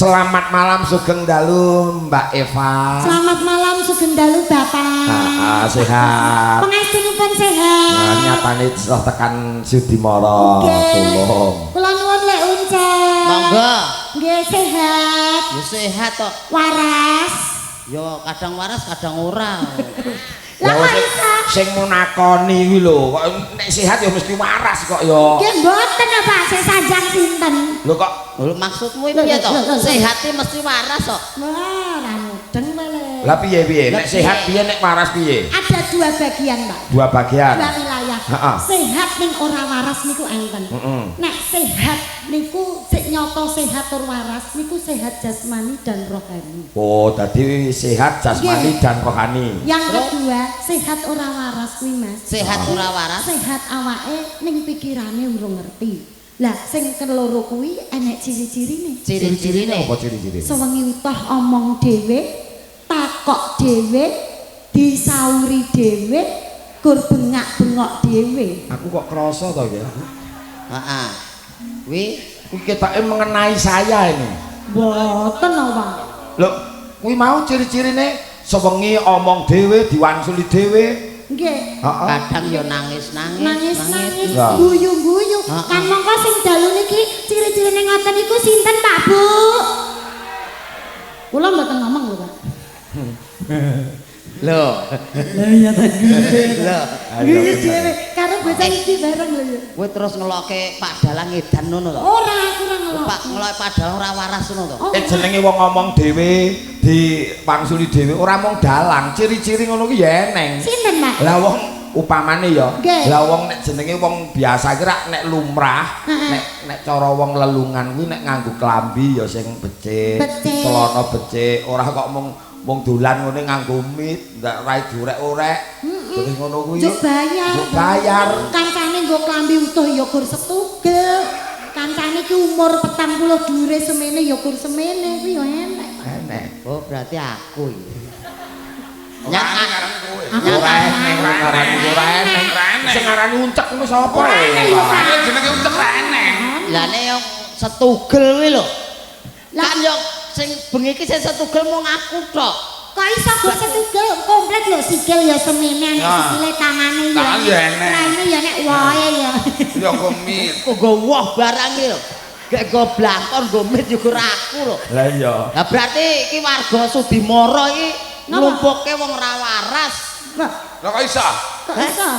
Selamat malam sugeng dalu Mbak Eva. Selamat malam sugeng dalu Bapak. Sehat. Pengastunipun sehat. Nah, nyatane tekan tekan Sudimoro. Tulung. Kula nuwun lek Unce. Monggo. Nggih sehat. Ya sehat kok. Waras. Ya kadang waras kadang ora. Lah kok iso? Sing munakoni kuwi lho, kok nek sehat ya mesti waras kok ya. Nggih mboten apa sing sanjang sinten. Lho kok Lho maksudmu piye to? Sehat mesti waras kok. Wah, ora mudeng malah. lah piye? Nek sehat piye nek waras piye? Ada dua bagian, Mbak. Dua bagian. Dua wilayah. Sehat ning ora waras niku enten. Nek sehat niku sik nyoto sehat tur waras niku sehat jasmani dan rohani. Oh, tadi sehat jasmani dan rohani. Yang kedua, sehat ora waras kuwi, Mas. Sehat ora waras. Sehat awake ning pikirane urung ngerti. Lah sing keloro kuwi enek ciri-cirine. Ciri-cirine apa ciri-ciri? Sewengi utah omong dhewe, takok dhewe, disauri dhewe, gur bengak-bengok dhewe. Aku kok krasa to ya. Heeh. Kuwi Ketake mengenai saya ini. Mboten apa. Lho, kuwi mau ciri-cirine sewengi omong dhewe, diwansuli dhewe. Nggih. kadang ya nangis-nangis. Nangis-nangis, Ya. guyu-guyu. Kan mongko sing dalu niki ciri-cirine ngoten niku sinten, Pak Bu? Kula mboten ngomong lho, Pak. Lho. Lah iya ta guyu. Lho. Guyu dhewe karo bocah iki bareng lho ya. Kowe terus ngeloke Pak Dalang edan ngono to? Ora, aku ora ngelok. Pak ngeloke Pak Dalang ora waras ngono to? Jenenge wong ngomong dhewe, dipangsuli dhewe ora mung dalang, ciri-ciri ngono ki ya eneng. Sinten, Pak? Lah wong upamane ya. Nggih. Lah wong nek jenenge wong biasa ki rak nek lumrah, nek cara wong lelungan kuwi nek nganggo klambi ya sing becik, Becik. celana becik, ora kok mung dolan ngene nganggo mit, ndak rai diurek-urek. Terus ngono kuwi. Juk bayar. Juk bayar. Kancane nggo klambi utuh ya gur setugel. Kancane ki umur 40 dhuwure semene ya gur semene kuwi ya enek. Enek. Oh, berarti aku iki. Nyak ngarani kowe. Aku Ora tak eneng, ora eneng. Sing ngarani uncek kuwi sapa? Jenenge uncek ra eneng. Lah nek yo setugel kuwi lho. Kan yo sing bengi iki sing setugel mung aku tok. Kok iso gur setugel komplit lho sikil ya semene nek sikile tangane ya. Tangan ya enek. Raine ya nek wae ya. Ya komit. Kok nggo woh barang iki lho. Gek nggo blangkon nggo mit yo ora aku lho. Lah iya. Lah berarti iki warga Sudimoro iki Napa? nglumpukke wong ra waras. Lah, Lah kok iso? kok iso?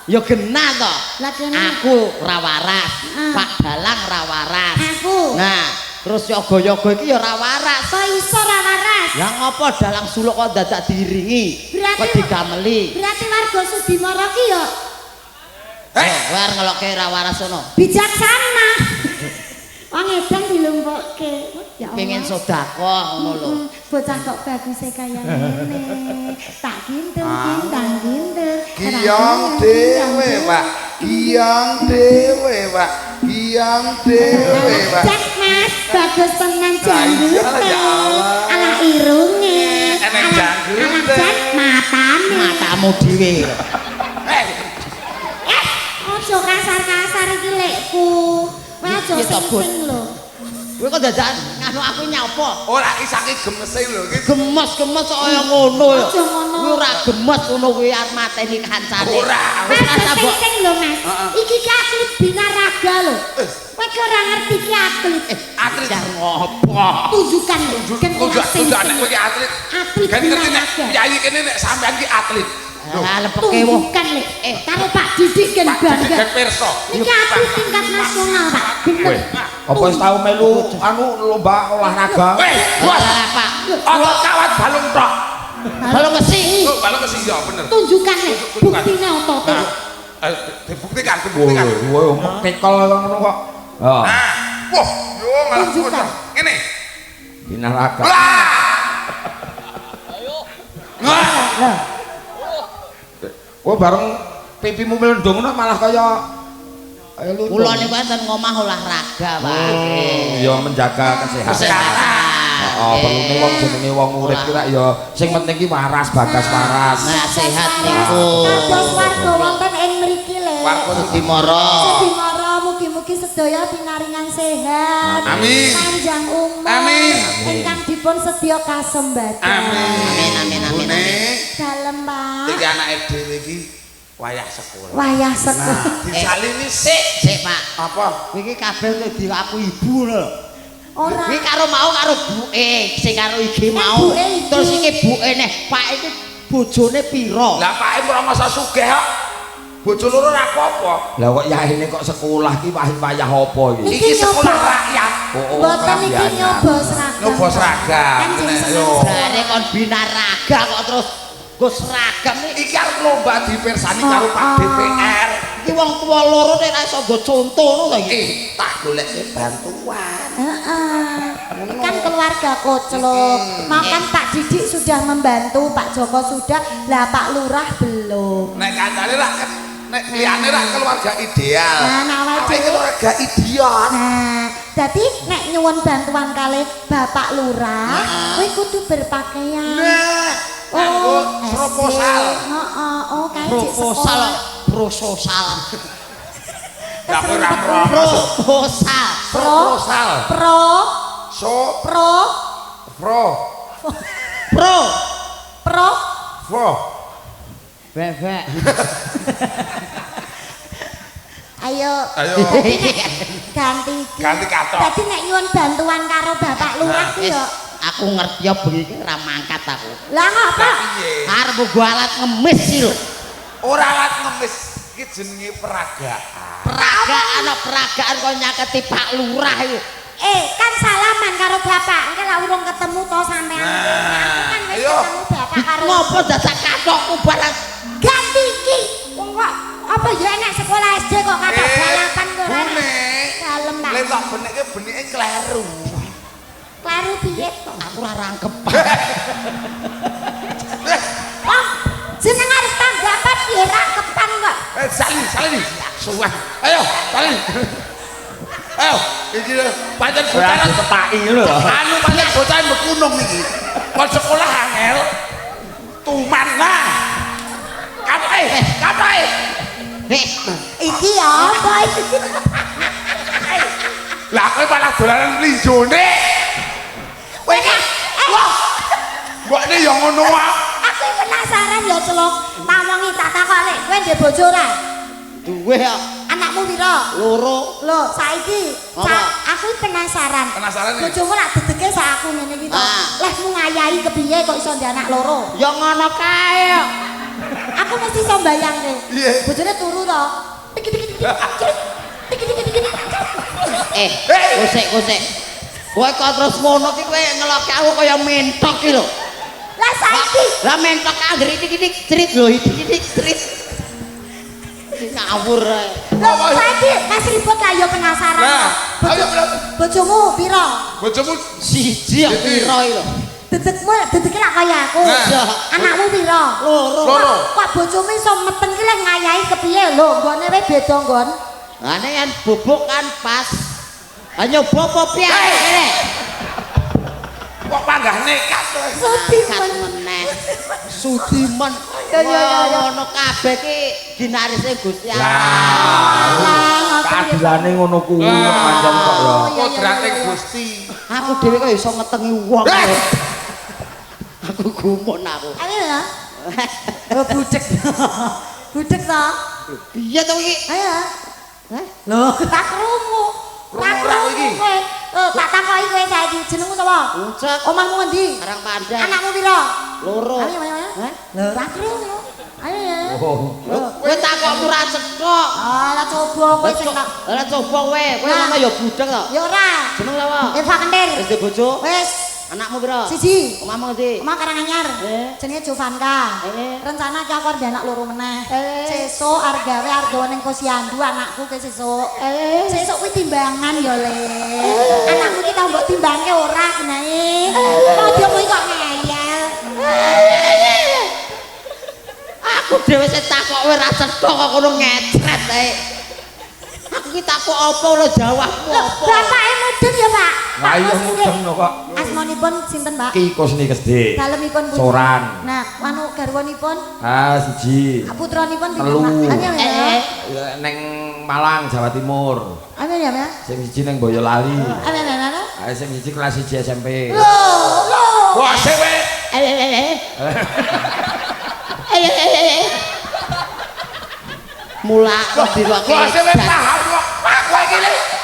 Ya genah to. Lah kene Aku ra waras, Ah. Pak Dalang ra waras. aku. Nah, terus yoga-yoga iki ya ra waras. Kok iso ra waras? Lah ngopo Dalang suluk kok dadak diiringi? Berarti- Kok digameli? Berarti warga Sudimoro ki ya War ngelokke ra waras ngono. bijaksana. Wong edan dilumpukke. Ya Allah. Pengen sedekah ngono lho. Bocah kok baguse kaya ngene. Tak kintul-kintul kintul. Giyang dhewe, Pak. Giyang dhewe, Pak. Giyang dhewe, Pak. Cek Mas, bagus tenan Lah, janggute. iya, ya Allah. Ala irunge. Enek Ala- janggute. ala cek matane. Matamu dhewe. Ojo kasar-kasar iki lekku. Kowe aja Piye to, Bun? sing-sing lho. Kowe kok dadak nganu aku nyapa? Ora iki saking gemese lho iki. Gemes-gemes kaya ngono lho. Aja ngono. Kuwi ora gemes ngono kuwi arep mateni kancane. Ora. Wis Mas rasa mbok sing lho Mas. Iki ki atlet binaraga lho. Kowe ki ora ngerti ki atlet. Atlet. jar ngopo? Tunjukkan lho. Kan Tunjuk nek kowe iki atlet. Atlet Kan ngerti nek binaraga. piyayi kene nek sampean ki atlet. Ah, lepeke woh. Tunjukkan lho. Karo Pak Didik kan Pak bangga. Didik pirsa. Niki atlet tingkat nasional Pak. Bener. Apa wis tau melu anu lomba olahraga? Weh, bos. Wah, Pak. Otot kawat balung tok. Balung mesi. Oh, balung kesi ya bener. Tunjukkan lho. Tunjukkan. Buktine otote. Nah, dibuktikan, Woi, dibuktikan. woi, tekol ngono kok. Oh, Nah, wah, yo malah Tunjukkan. ngene. binaraga. Lah. Wah. Lah, Kowe bareng pipimu melendung ngono malah kaya lucu. Kula niku enten ngomah olahraga, Pak. Ya menjaga kesehatan. Kesehatan. Oh, perlune wong jenenge wong urip ki rak ya sing penting ki waras, bagas waras. Nah, sehat niku. kados warga wonten ing mriki le. Warga Sudimoro. Sudimoro mugi-mugi sedaya pinaringan sehat. Amin. Panjang umur. Amin. ingkang dipun sedya kasembadan. Amin. Dalem, Pak. Iki anake dhewe iki wayah sekolah. Wayah sekolah. Disalini Sik, Pak. apa? Iki kabeh di aku ibu lho. Ora. Iki karo buke, sing karo iki mau. Buke iki. Terus iki buke neh, Pak iki bojone pira? Lah pake ora masa sugih kok. Bojo loro ora apa-apa. Lah kok yaine kok sekolah ki wayah apa iki? Iki sekolah rakyat. Mboten iki nyoba seragam. Nyoba seragam. Kan sing Nek, seneng yo. Jare kon binaraga kok terus nggo seragam iki. Iki arep lomba dipersani karo Pak DPR. Iki wong tuwa loro nek ora iso nggo conto ngono to iki. Tak goleki bantuan. Heeh. Kan keluarga Koclok. Makan Pak Didik sudah membantu, Pak Joko sudah, lah Pak Lurah belum. Nek kancane rak nek liyane rak keluarga ideal. Nah, awake Tapi dhewe. keluarga idiot. Nah, dadi nek nyuwun bantuan kalih Bapak Lurah, kowe kudu berpakaian. Nah, nganggo proposal. Heeh, oh kae cek Proposal, sekolah. prososal. Lah kowe ora Proposal. proposal. Pro, So pro, pro Pro. pro. pro. Bebek. Ayo. Ayo. Dadi nek ganti iki. Ganti katok. Dadi nek nyuwun bantuan karo Bapak Lurah ki Wis, yo. aku ngerti ya bengi iki ora mangkat aku. Lah ngapa? Piye? Arep nggo alat ngemis iki lho. Ora alat ngemis iki jenenge peragaan. Peragaan kok nyaketi Pak Lurah iki. Kan salaman karo Bapak. Engke lah urung ketemu to sampean. Aku kan wis ayo. ketemu Bapak karo. Ngopo dadak katokku barang Ganti iki. Wong kok apa ya enak sekolah SD kok kata balapan kok ora. Bune. Dalem tak. Lek tak beneke benike kleru. Klaru piye to? aku ora rangkep. Oh, jeneng arep tanggapan piye rakepan kok. Salin. Suwah. Ayo, salin. Ayo, iki lho, pancen Ora bocah. dipetaki lho. Anu pancen bocah bekunung iki. Kon sekolah angel. Tuman lah. Kapai. Iki apa iki? Lah kowe malah dolanan linjone. Kowe iki. Wah. Mbokne ya ngono wae. Aku penasaran ya Celok. Tamongi tak takok lek kowe ndek bojo ora? Duwe ya Anakmu pira? loro. Lho, saiki Apa? aku penasaran. Penasaran iki? Bojomu lak dedeke sak aku ngene iki to. Ah. Lehmu ngayahi kepiye kok iso ndek anak loro? Ya ngono kae ya. Aku mesti iso mbayangke. Iya. Bojone turu to. Tik. Gosek. Kowe kok terus ngono ki kowe ngelokke aku kaya mentok ki lho. Lah saiki Lah mentok anggere iki crit lho, iki crit. Ngawur ae. lho saiki Mas ribut lah ya penasaran. Lah, Bojo- ayo, Bro. Bojomu pira? Bojomu Siji ya pira iki lho. Dedekmu lak kaya aku. Nah. Anakmu pira? Loro. Kok bojomu iso meten ki lek ngayahi kepiye lho? Nggone wae beda nggon. Lah nek kan bubuk kan pas. Lah nyoba apa piye kene? kok panggah nekat to. Kat meneh. Sudiman. Ya. Ngono kabeh ki dinarise Gusti Allah. Alah, Keadilane ngono kuwi kok pancen kok ya. Kodrating Gusti. Aku dhewe kok iso ngetengi wong. Aku gumun aku. Ayo ya. Oh budek. Budek to. Piye to iki? Ayo. Hah? Loh, tak krungu. Krungu ora iki? kowe. Tak takoki kowe saiki jenengmu sapa? Ucek. Omahmu ngendi? Arang pandang. Anakmu pira? Loro. Ayo. Hah? Lho, tak krungu. Ayo ya. Oh. Kowe takokmu ra cekok. Alah coba kowe sing tak. Lah coba kowe, kowe Nah. ngono ya budek to. Ya ora. Jeneng sapa? Eva Kendir. Wis duwe bojo? Wis. Anakmu pira? Siji. Omahmu ngendi? Omah Karanganyar. Jenenge Jovanka. Rencana ki aku arep anak loro meneh. Sesuk arep gawe arep ning Posyandu anakku ke sesuk. Sesuk kuwi timbangan ya, Le. Anakku ki tau mbok timbangke ora genahe. Padha kuwi kok ngeyel. Aku dhewe sing takok kowe ra cethok kok ngono ngecret ae. Aku ki takok apa lho jawabmu Loh, apa? bapake mudeng ya, Pak? Lah iya mudeng kok. Asmanipun sinten, Pak? Ki Kusni Kesde. Dalemipun pundi? Soran. Nah, anu garwanipun? Siji. Putranipun Telu. pinten, Pak? Ayo ya. Neng Malang, Jawa Timur. Ayo ya, Pak. Sing siji neng Boyolali. Ayo. Sing siji kelas 1 SMP. Wah, sewe. Mula kok dilokke. Wah, sewe paham kok.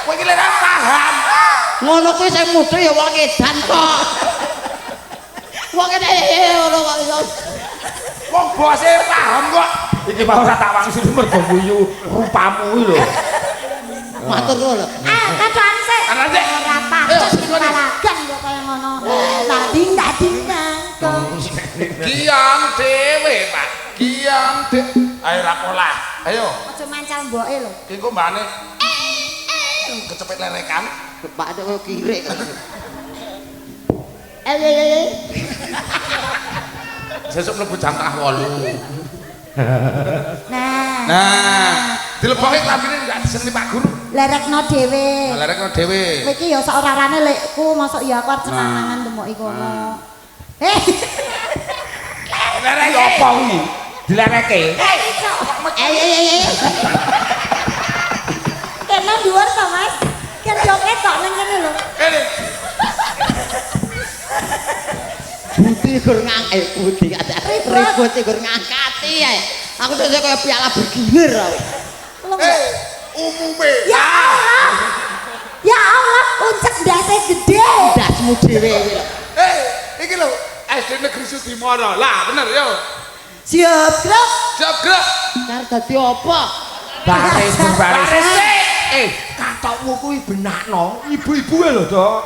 Kowe iki lek paham. Ngono kuwi sing mutu ya wong edan kok. Wong ngono kok. Wong bose paham kok. Iki mau ora tak wangsul mergo guyu rupamu iki lho. Matur nuwun lho. Kacan sik. Kacan sik. Ora pantes dipalagan kok kaya ngono. Tading nang. Kiam dhewe, Pak. Kiam dhewe. Ayo rapolah. Ayo. Aja mancal mboke lho. Ki engko mbane kecepet lerekan. Pak ada kok kire. Sesuk mlebu jam 8. Nah, dilebokke klambine enggak diseneni Pak Guru. lerekno dhewe. Lerekno dhewe. Kowe iki ya sak orarane lekku, mosok ya aku arep senang-senangan demoki kono. Lerek apa kuwi? Dilereke. Kena dhuwur to, Mas? Kan yo ketok ning kene lho. Kene. Buti gur budi ada ribut gur ngangkati ae. Aku dhewe kaya piala bergilir aku. Umume. Ya Allah. Ya Allah, uncek ndase gede. Ndasmu dhewe iki lho. Iki lho SD Negeri Sudimoro. Lah, bener yo. Siap, Grok. Siap gerak. Karep dadi apa? Baris. Katokmu kuwi benakno, ibu-ibu lho, Dok.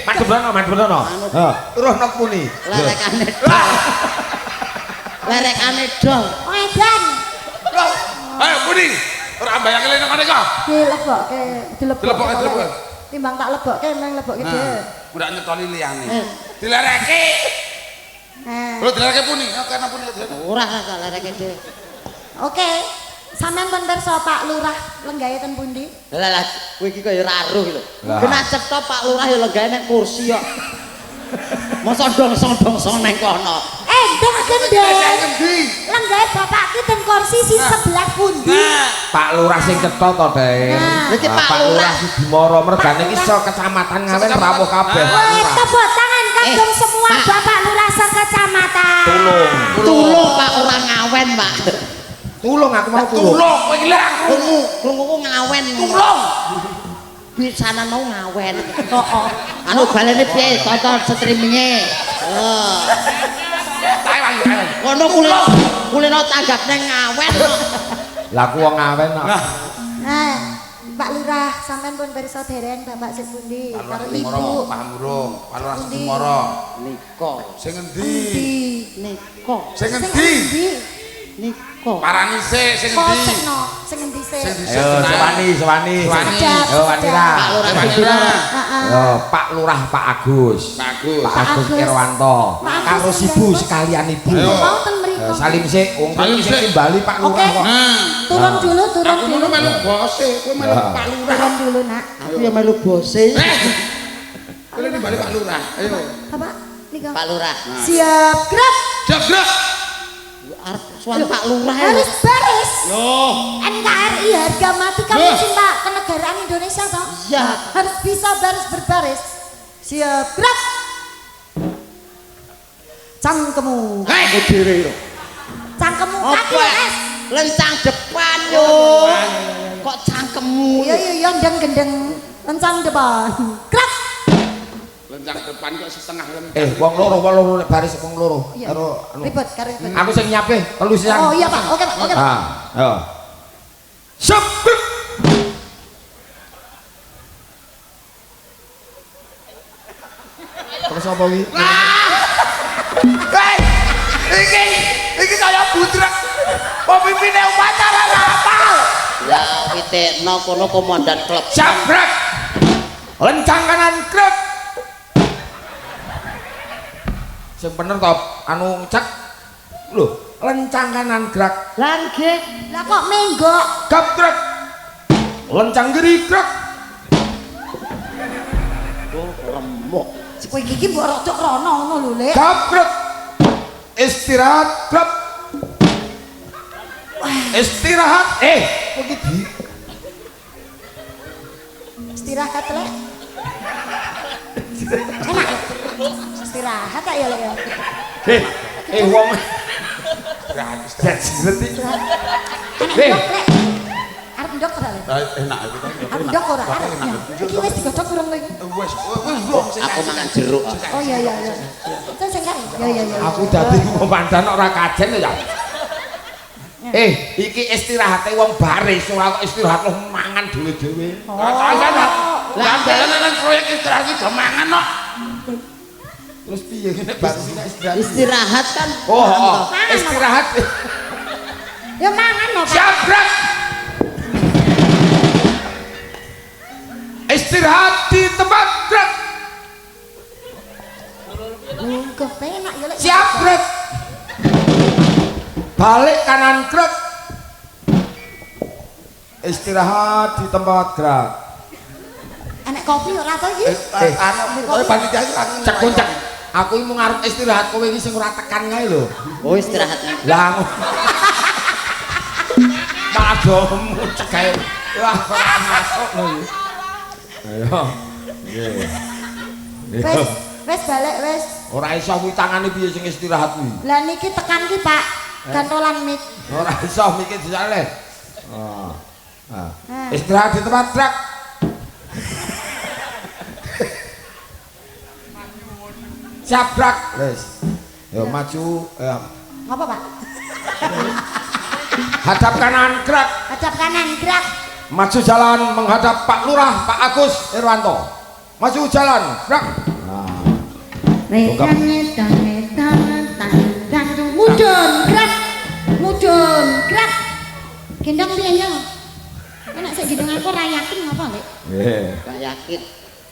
Madhep benono. Terus nok muni. Lerekane dol. Lerekane dol. Edan. Loh, ayo muni. Ora mbayang kene nang kene. Dilebokke. Timbang tak lebokke nang lebokke dhewe. Ora nyetoni liyane. Dilereke. Lho dilereke puni, kena puni. Ora kok lereke dhewe. Oke. Sampeyan pun pirsa Pak Lurah lenggahe ten pundi? Lah kowe iki kaya raruh iki lho. Kena cetha Pak Lurah ya lenggahe nek kursi kok. Mosok dong-dong nang kono. Ndang gendeng. Endi? Lenggahe bapak ki ten kursi si sebelah pundi? Pak Lurah sing cetha to, Dek. Iki Pak Pak Lurah Sudimoro mergane iki iso kecamatan Ngawen rawuh kabeh. Woi, tepuk tangan kagum semua Bapak Lurah sekecamatan. Tulung Pak ora ngawen, Pak. Tulung aku mau tulung. Tulung, kowe iki lek Krungu ngawen. tulung. Bisana mau ngawen. Heeh. Anu balene piye tonton streaming-e. Ayo. Kono kulino tanggap nang ngawen kok. Lah aku wong Ngawen kok. Nah, Pak Lurah sampean pun pirsa dereng Bapak sing pundi karo Sudimoro, Ibu. paham burung. Palurah Sudimoro. Niko. Sing endi? Niko. Sing endi? Niko. Parani sik sing Kok endi? sekno, sing endi sik? Ayo Sewani. Yo Wanira. Pak Lurah Wanira. Sudimoro. Yo Pak Lurah Pak Agus. Bagus. Pak Agus Agus. Irwanto. Pak Agus Karo ibu sekalian ibu. Ayo. Mau ten mriko. Salim sik, wong Salim sing sik. timbali Pak Lurah Oke. kok. Turun dulu, turun Aku dulu. ngono melu bose, kowe melu Pak Lurah. Turun dulu, Nak. Aku ya melu bose. Kowe ini balik Pak Lurah. Ayo. Bapak, nika. Pak Lurah. Siap, gerak. Siap gerak. Arep suan Pak Lurah ya. Harus baris. Loh. NKRI harga mati kami cinta kenegaraan Indonesia toh. Iya. Harus bisa baris berbaris. Siap, gerak. Cangkemu. Aku dhewe lho. Cangkemu kaki Apa? Mas. Lencang depan yo. Kok cangkemmu? Iya ndeng gendeng lencang depan. Gerak. Lencang depan kok setengah lencang. Wong loro nek baris wong loro. Iya. Karo Ribet karo ribet. aku sing nyape, telu siang. Oh iya Pak, oke Pak, oke Pak. Ayo. Sep. Terus apa iki? Hei, iki kaya budrek. Pemimpinnya upacara apa? Ya witekno kono komandan klub. Jabrak. Lencang kanan krek. Sing bener to anu cek. Lho, lencang kanan gerak. Lan nggih. Lah kok menggok? Gabrek. Lencang kiri krek. Oh, remuk. Kowe iki mbok rodok rono ngono lho, Lek. Gabrek. Istirahat krek. Istirahat. Kok iki Istirahat lek. Enak. Istirahat tak ya lek ya. Wong ngerti. Enak lek. Arep ndok ora lek? Enak iki. Arep ndok ora? Arep. Iki wis digodhog urung kowe iki? Wis wong sing Aku mangan jeruk. Oh iya. Terus sing kae. Ya. Aku dadi komandan ora kajen ya. Iki istirahate wong baris, ora kok istirahat lu mangan dhewe-dhewe. Lah dalan proyek istirahat iki mangan kok. Terus piye nek baris istirahat? Istirahat kan. Oh, istirahat. Ya mangan lho, Pak. Jabrak. Istirahat di tempat truk. Kok penak ya lek. Jabrak. Balik kanan krek. Istirahat di tempat gerak. Enek kopi ora to iki? Kowe panitia iki Cek. Aku iki mau ngarep istirahat, kowe iki sing ora tekan kae lho. Oh istirahat. Lah. Madomu cek kae. Wah, ora masuk lho. Ayo. Nggih. Wes balik wes. Ora iso kuwi tangane piye sing istirahat kuwi. Lah niki tekan ki, Pak. Gantolan mic. Ora iso mikir disale. Istirahat di tempat truk. Jabrak. Wes. Yo maju. Ngapa, Pak? Hadap kanan gerak. Hadap kanan gerak. Maju jalan menghadap Pak Lurah, Pak Agus Irwanto. Maju jalan, gerak. Mudun, gerak. Gendong piye ya? Enak sik gendong aku ora yakin ngapa, Lek? Nggih. Gak yakin.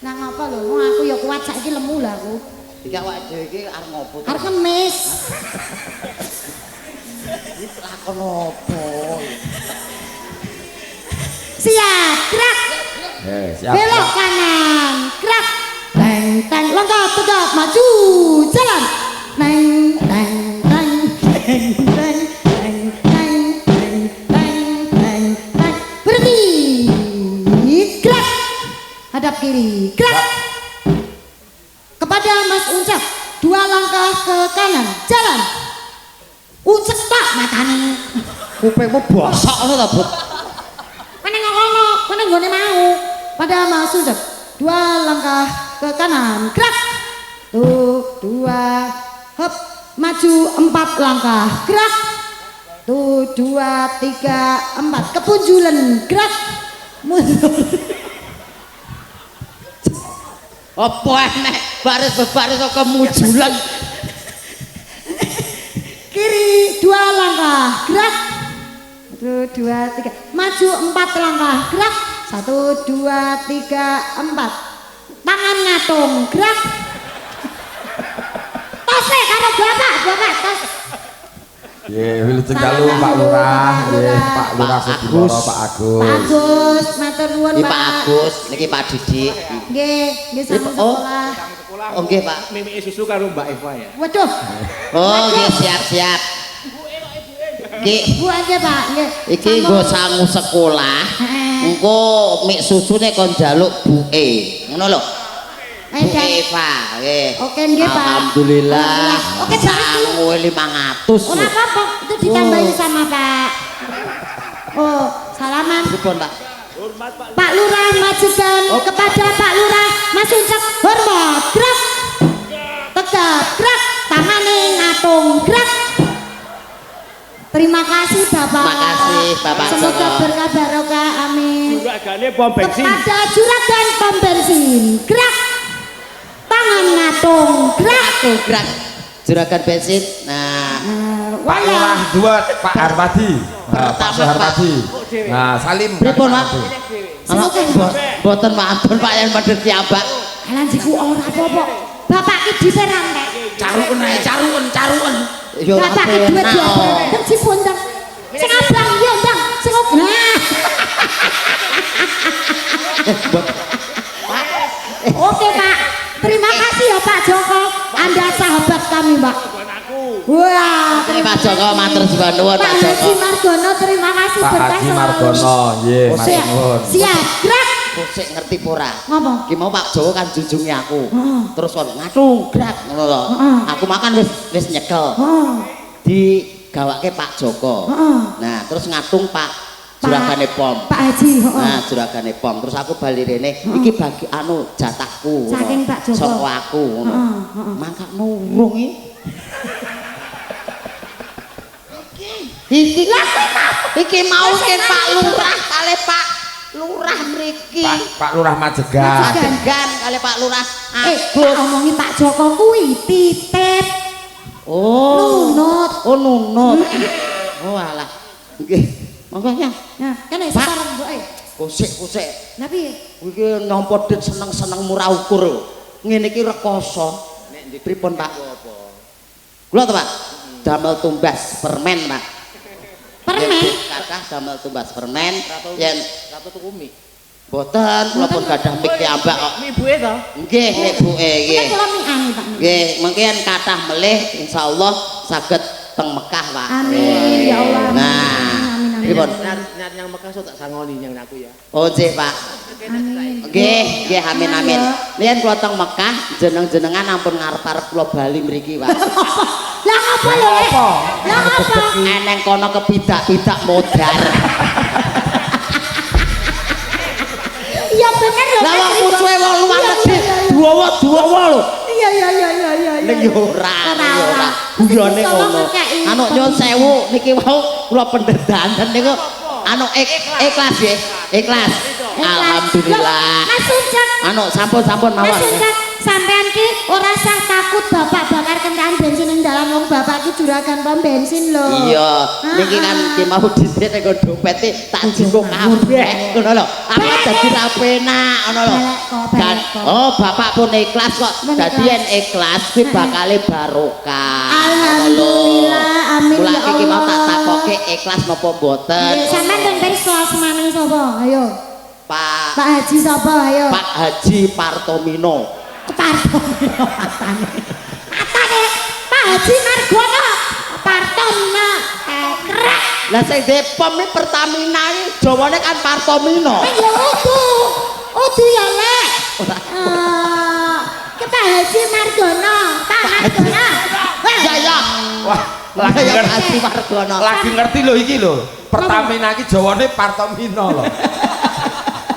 Nah ngapa lho? Wong aku ya kuat saiki lemu lah aku. Iki awak dhewe iki arep ngopo? Arep ngemis. Iki lakon opo? Siap, gerak. Siap. Belok kanan, gerak. Teng, langkah tegap maju, jalan. Teng. Berhenti. Gerak. Hadap kiri, gerak. Kepada Mas Uncak, 2 langkah ke kanan, jalan. Uncak tak matane. Kupingmu bosok lho ta, Bud. Mana ngono, mana nggone mau. Pada Mas Uncak, 2 langkah ke kanan, gerak. 2, hop, maju 4 langkah, gerak. 2, 3, 4, kepunjulan, gerak. Mundur. Apa enek baris-baris kok kemujulan. Kiri 2 langkah, gerak. 1, 2, 3, maju 4 langkah, gerak. 1, 2, 3, 4. Tangan ngatung, gerak. Tose karo bapak tos. Nggih, wilujeng dalu Pak Lurah, nggih, Pak Lurah Sedulur Pak Agus. Pak Agus, matur nuwun, Iki Pak. Pak Agus, niki Pak Didik. Nggih sambung sekolah. Oh nggih, Pak. Mimiki susu karo Mbak Eva ya. Waduh, Oh nggih, siap. Iki Bu aja, Pak. Nggih. iki nggo sangu sekolah. Engko mik susune kon njaluk buke. Ngono lho. Bu Eva, nggih. Oke, nggih, Pak. Alhamdulillah. Oke, Pak. Sangu 500. Ora apa-apa, itu ditambahin sama Pak. Oh, salaman. Pripun, Pak? Pak Lurah majukan kepada Pak Lurah, Mas Uncak hormat, gerak. Tegap, gerak. Tangane ngatung, gerak. Terima kasih Bapak. Terima kasih, Bapak Semoga Joko. berkah barokah, amin. Juragane pom bensin. Kepada juragan pom bensin, gerak. Tangan ngatung, gerak. Gerak. Juragan bensin. Nah, Pak Lurah 2, Pak Harpadi. Pak Harpadi. Nah, Salim. pripun, Pak? Mboten mantun Pak yen medhit piyambak. Alan jiku ora apa-apa. Bapak ki diperan nek. Caruken ae, caruken. Yo ora Bapak ki duwe penak. diperan. Ndang dipun ndang. Sing abang yo ndang, sing nah. Oke, Pak. Terima kasih ya Pak Joko. Anda sahabat kami, Pak. Wah, Terima Joko matur nuwun Pak Pak Joko. Haji Margono, terima kasih Pak berkah Haji selalu. Margono, nggih, matur nuwun. Siap, gerak. Sik ngerti apa ora? Ngapa? Ki mau Pak Jawa kan junjungi aku. Heeh. Terus kon ngatung grak ngono lho. Heeh. Aku makan wis nyekel. Heeh. Digawake Pak Joko. Heeh. Nah, terus ngatung Pak juragane pom. Pak Haji, heeh. Nah, juragane pom. Terus aku bali rene, iki bagi anu jatahku. Saking Pak Joko. Saka aku ngono. Heeh. Mangkakno urung iki mau ke Pak Lurah kali Pak Lurah mriki. Pak Lurah Majegan. Majegan kali Pak Lurah. Ngomongi Pak Joko kuwi titip. Oh. Nunut. Oh nunut. Oh alah. Nggih. Monggo ya. Nah, kene sekarang mboke. Kusik. Lah piye? Iki nyompo dit seneng-seneng murah ukur. Ngene iki rekoso. Nek ndi pripun Pak? Kula to Pak. Damel tumbas permen Pak. Permen. Kathah damel tumbas permen yen ratu tuku mie. Boten, kula pun gadah mik ambak kok. Mi buke to? Nggih, nek buke nggih. Kita kula mi'ani Pak. Nggih, mungkin kathah melih insyaallah saged teng Mekah Pak. Amin ya Allah. Nah, pripun? Nyar yang Mekah so tak sangoni yang aku ya. Oh nggih Pak. Amin. Nggih, amin. Yen kula teng Mekah jeneng-jenengan ampun ngarep-arep kula bali mriki Pak. Lah apa lho? Lah apa? Eneng kono kepidak-pidak modar. Iya bener lho. Lah wong musuhe wong luar negeri duwa-duwa lho. Iya. Ning yo ora. Guyone ngono. Anu nyuwun sewu niki wau kula pendedahan niku anu ikhlas nggih. Ikhlas. Alhamdulillah. Mas Suncak. Anu sampun mawon. Mas Suncak, sampean ki ora usah takut bapak bakar kendaraan bensin ning dalam wong bapak ki juragan pom bensin lho. Iya, niki kan ki mau dhisik nek dompete tak jinggo kabeh ngono lho. Aku dadi ra penak ngono lho. Dan oh bapak pun ikhlas kok. Dadi yen ikhlas kuwi bakale barokah. Alhamdulillah, amin ya Mulane iki mau tak Allah. takoke ikhlas napa mboten. Sampean ben pirsa semane sapa? Ayo. Pak Haji sapa? Ayo. Pak Haji Partomino. Partomino atane Pak Haji Margono Partomino krek. Lah sing Depom iki Pertamina iki Jawane kan Partomino. Ya udu ya lek. Ke Pak Haji Margono, Pak Margono. Ya. Wah, lagi Pak ngerti. Haji Margono. Lagi ngerti lho iki lho. Pertamina iki Jawane Partomino lho.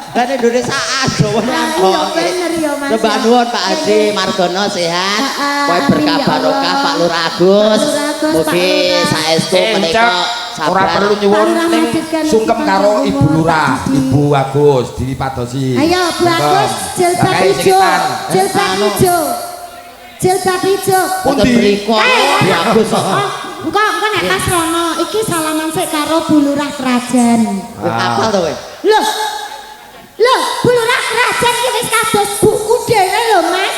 Kan Indonesia Jawane Iya bener ya Mas. Mbak nuwun Pak Haji Margono sehat. Kowe berkah barokah Pak Lurah Agus. Mugi saestu menika Ora perlu nyuwun ning sungkem karo Ibu Lurah, Ibu Agus dipadosi. Ayo Bu Agus jilbab ijo. Jilbab ijo. Jilbab ijo. Pundi mriku Bu Agus. Engko nek pas rono iki salaman sik karo Bu Lurah Krajan. Apal to kowe? Loh, Bu Lurah Krajan iki wis kados buku dhewe lho Mas.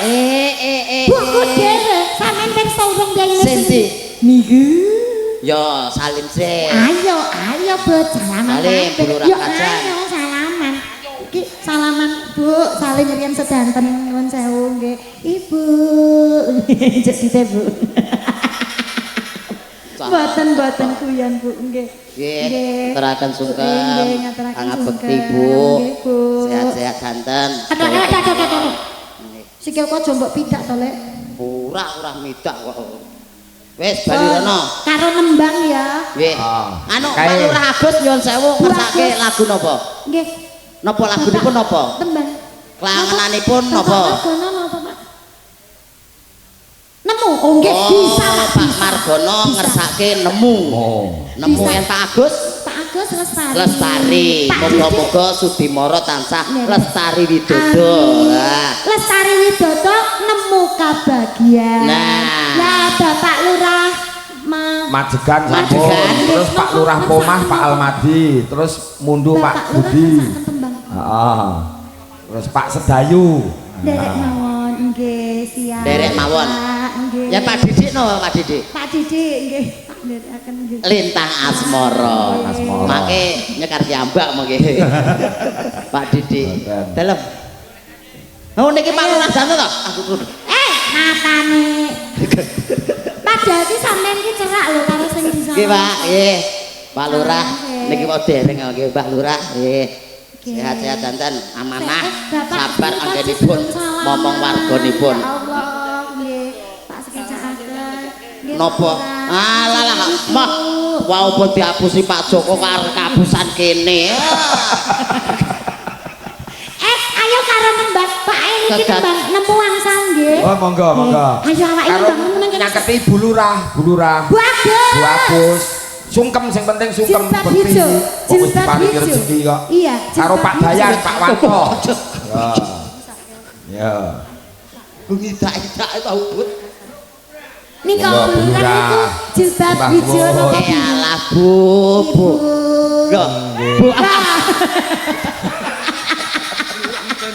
Buku dhewe sampean pirsa urung biyen Senti. Niku. Yo salim sih. Ayo Bu salaman. Salim, Bu Lurah Krajan. Ayo salaman. Iki salaman Bu, saling riyen sedanten nyuwun sewu nggih. Ibu. Jadi Bu. Boten kuyon Bu nggih. Nggih, terakan sungkem. Nggih, ngaturaken Sangat sungkem. bekti Bu. Nggih, Bu. Sehat-sehat danten. Aduh. Sikil kok jombok pidak to, Lek? Ora midak kok. Wis bali rono. Karo nembang ya. Nggih. Anu Pak Lurah Agus nyuwun sewu ngersake lagu napa? Nggih. Napa lagunipun napa? Tembang. Klangenanipun Bapak napa? Margono napa, Pak? Nemu. Oh, nggih bisa. Pak Margono ngersake nemu. Nemu Bisa. yen Pak Agus Pak Agus Lestari. Lestari. Pak Moga-moga Sudimoro tansah Nggih. lestari widodo. Amin. Lestari Widodo nemu kebahagiaan. Nah. Lah Bapak Lurah Majegan sampun. Majegan. Terus Pak Lurah Pomah Pak Almadi, terus mundu Pak Lurah Budi. ngersaken tembang. Heeh. Terus Pak Sedayu. Derek mawon nggih siap. Derek mawon. Pak, nggih. Ya Pak Didik no Pak Didik. Pak Didik nggih. Pak derekaken nggih. Lintang Asmoro. Asmoro. Make nyekar jambak mengke. Pak Didik. Dalem. Oh niki Pak Lurah Janto to? Matane. Padahal ki sampean ki cerak lho karo sing di sana. Nggih Pak, nggih. Pak Lurah Nggih. niki mau dereng nggih Pak Lurah nggih. Sehat-sehat danten amanah. Bapak, Sabar Bapak anggenipun salam. momong warganipun. Ya Allah, nggih. Pak sekejakaken. Nggih, Napa? Pak. Alah mah wau pun diapusi Pak Joko karo kabusan kene. Ayo karo nembak Pak iki Kegat. nembang nemu angsal nggih. Oh, monggo, monggo. Ayo awake Karo nembang meneng kene. nyaketi Bu Lurah. Bu Agus. Bu Agus. Sungkem sing penting sungkem Jilbab bekti. hijau. Kok wis Jilbab diparingi hijau. rezeki kok. Iya, Karo jilbab Pak hijau. Dayan, Pak Wanto. Ya. Ya. Ngidak-idak ta ubut. Nika Monggo, Bu bulan Lurah. niku jilbab Mbah hijau Mun. napa Eh Bu? alah Bu. Loh, Bu.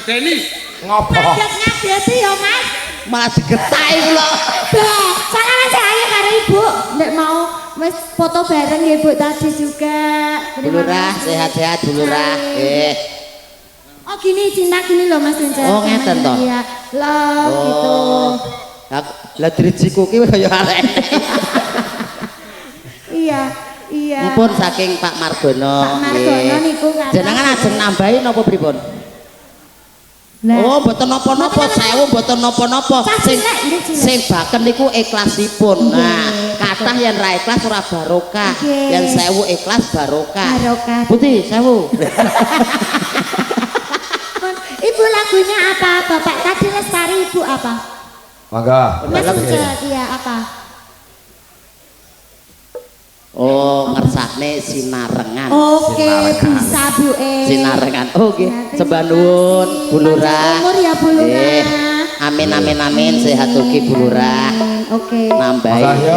Deni. Ngopo? Ngadet-ngadeti ya Mas. Malah digetahi kula. Bah, salaman saya karo Ibu. Nek mau wis foto bareng ya Bu tadi juga. Bu Lurah, sehat-sehat Bu Lurah. Oh gini cinta gini loh Mas Renca. Oh, ngeten toh? Iya. Loh gitu. Lah drijiku ki kaya arek. Iya, iya. Nipun saking Pak Margono. Pak Margono niku kata. Jenengan ajeng nambahi napa pripun? Lah. Oh, mboten napa-napa, sewu mboten napa-napa. Cah Sing cilik, nggih, cilik. sing baken niku ikhlasipun. Nah, kathah yen ra ikhlas ora barokah. Nggih. Yen sewu ikhlas barokah. Barokah. Putih, sewu. Ibu lagunya apa? Bapak tadi Lestari Ibu apa? Monggo. Mas Renca, iya apa? Oh, ngersakne sinarengan. Oke, Sinarengan. bisa Bu Sinarengan. Oh, nggih. Ya, terima Sembah nuwun, kasih. Bu Lurah. Panjang umur ya Bu Lurah. Amin amin amin sehat ugi Bu Lurah. Oke. Nambahi. Makasih, ya.